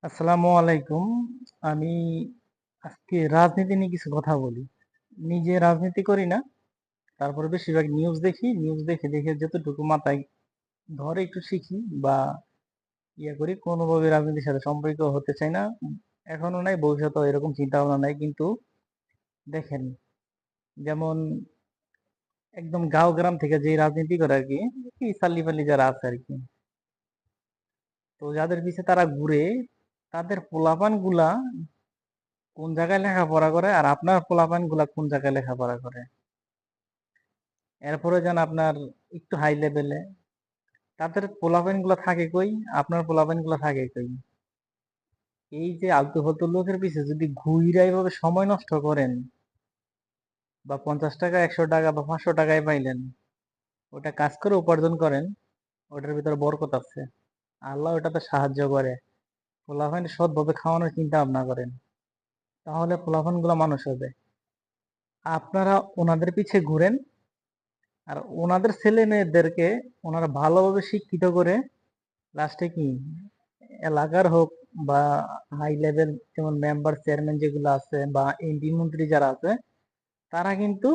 আসসালামু আলাইকুম। আমি আজকে রাজনীতি নিয়ে কিছু কথা বলি। নিজে রাজনীতি করি না। তারপরে বেশিরভাগ নিউজ দেখি। নিউজ দেখে যতটুকু মাথায় ধরে একটু শিখি বা করি। কোনোভাবে রাজনীতির সাথে সম্পৃক্ত হতে চাই না। এখনো নাই, ভবিষ্যতেও এরকম চিন্তা ভাবনা নাই। কিন্তু দেখেন, যেমন একদম গাঁও গ্রাম থেকে যে রাজনীতি করে আরকি, এই সাল্লিপাল্লি যারা আছে আরকি। তো যাদের পিছে তারা ঘুরে, তাদের পোলাপান গুলা কোন জায়গায় লেখাপড়া করে আর আপনার পোলাপান গুলা কোন জায়গায় লেখাপড়া করে। এরপরে যান আপনার একটু হাই লেভেলে, তাদের পোলাপান গুলা থাকে কই, আপনার পোলাপান গুলা থাকে কই। এই যে আলতু ফালতু লোকের পিছে যদি ঘুইরা এইভাবে সময় নষ্ট করেন, বা 50 টাকা 100 টাকা বা 500 টাকায় পাইলেন, ওটা কাজ করে উপার্জন করেন, ওটার ভিতরে বরকত আছে। আল্লাহ ওটাতে সাহায্য করে। পোলাপান সৎভাবে খাওয়ানোর চিন্তা ভাবনা করেন, তাহলে পোলাপান গুলা মানুষ হবে। আপনারা ওনাদের পিছে ঘুরেন, আর ওনাদের ছেলে মেয়েদেরকে ওনারা ভালোভাবে শিক্ষিত করে লাস্টে কি এলাকার হোক বা হাই লেভেল, যেমন মেম্বার চেয়ারম্যান যেগুলো আছে বা এমপি মন্ত্রী যারা আছে, তারা কিন্তু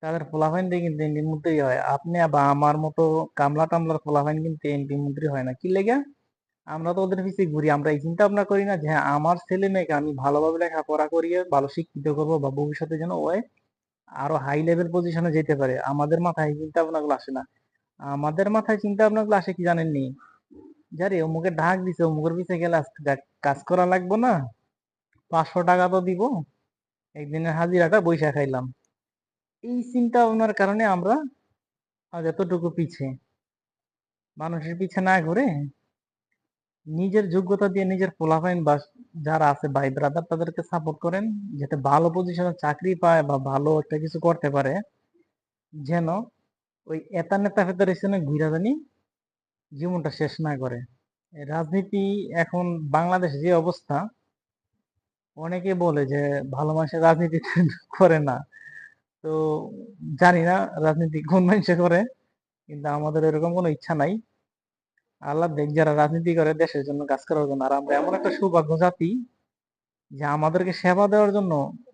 তাদের ফলাফাইন দিয়ে কিন্তু এমপি মন্ত্রী হয়। আপনি বা আমার মতো কামলা টামলার ফলাফাইন কিন্তু এমপি মন্ত্রী হয় না। কি লেগে? আমরা তো ওদের পিছিয়ে ঘুরি। আমরা এই চিন্তা ভাবনা করি না যে হ্যাঁ, আমার ছেলে মেয়েকে আমি ভালোভাবে লেখাপড়া করিয়ে ভালো শিক্ষিত করবো বা ভবিষ্যতে যেন ওই আরো হাই লেভেল পজিশনে যেতে পারে। আমাদের মাথায় এই চিন্তা ভাবনা গুলো আসে না। আমাদের মাথায় চিন্তা ভাবনা গুলো আসে কি জানেননি? যারে অমুকে ডাক দিছে, অমুকের পিছে গেলে আজকে কাজ করা লাগবো না, 500 টাকা তো দিব, একদিনের হাজিরাটা বৈশা খাইলাম। এই চিন্তা ভাবনার কারণে আমরা আজ এতটুকু পিছে। মানুষের পিছে না ঘুরে নিজের যোগ্যতা দিয়ে নিজের পোলাপাইন বা যারা আছে ভাই ব্রাদার তাদেরকে সাপোর্ট করেন, যাতে ভালো পজিশনে চাকরি পায় বা ভালো একটা কিছু করতে পারে, যেন ওই এতা নেতা ফেতার পিছনে ঘুরা জানি জীবনটা শেষ না করে। এই রাজনীতি এখন বাংলাদেশ যে অবস্থা, অনেকে বলে যে ভালো মানুষের রাজনীতি করে না। তো জানি না রাজনীতি কোন মানুষে করে, কিন্তু আমাদের এরকম কোনো ইচ্ছা নাই। আল্লাহ দেখ, যারা রাজনীতি করে দেশের জন্য কাজ করার জন্য, আর আমরা এমন একটা সৌভাগ্য জাতি যে আমাদেরকে সেবা দেওয়ার জন্য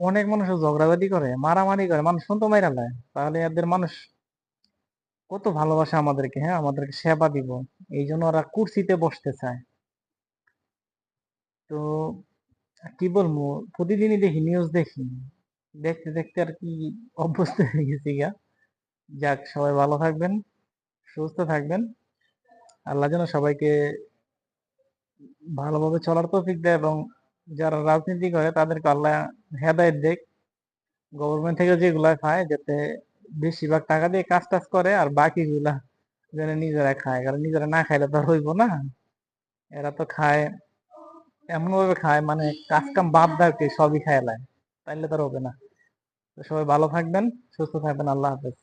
অনেক মানুষ ঝগড়াঝাটি করে, মারামারি করে, মানুষ তো মাইরা লায়। তাহলে এদের মানুষ কত ভালোবাসে আমাদেরকে, হ্যাঁ, আমাদেরকে সেবা দিব, এই জন্য ওরা কুর্সিতে বসতে চায়। তো কি বলবো, প্রতিদিনই দেখি, নিউজ দেখি, দেখতে দেখতে আর কি অভ্যস্ত হয়ে গেছি গা। যাক, সবাই ভালো থাকবেন, সুস্থ থাকবেন। আল্লাহ যেন সবাইকে ভালোভাবে চলার তৌফিক দেয়, এবং যারা রাজনীতি করে তাদেরকে আল্লাহ হেদায়েত দেয়। গভর্নমেন্ট থেকে যেগুলা খায়, যাতে বেশিরভাগ টাকা দিয়ে কাজ টাজ করে, আর বাকিগুলা যেন নিজেরা খায়, কারণ নিজেরা না খাইলে তো আর হইব না। এরা তো খায়, এমন ভাবে খায় মানে কাজ কাম বাদ দেয়, সবই খায় লায়, তাইলে তো আর হবে না। তো সবাই ভালো থাকবেন, সুস্থ থাকবেন। আল্লাহ হাফেজ।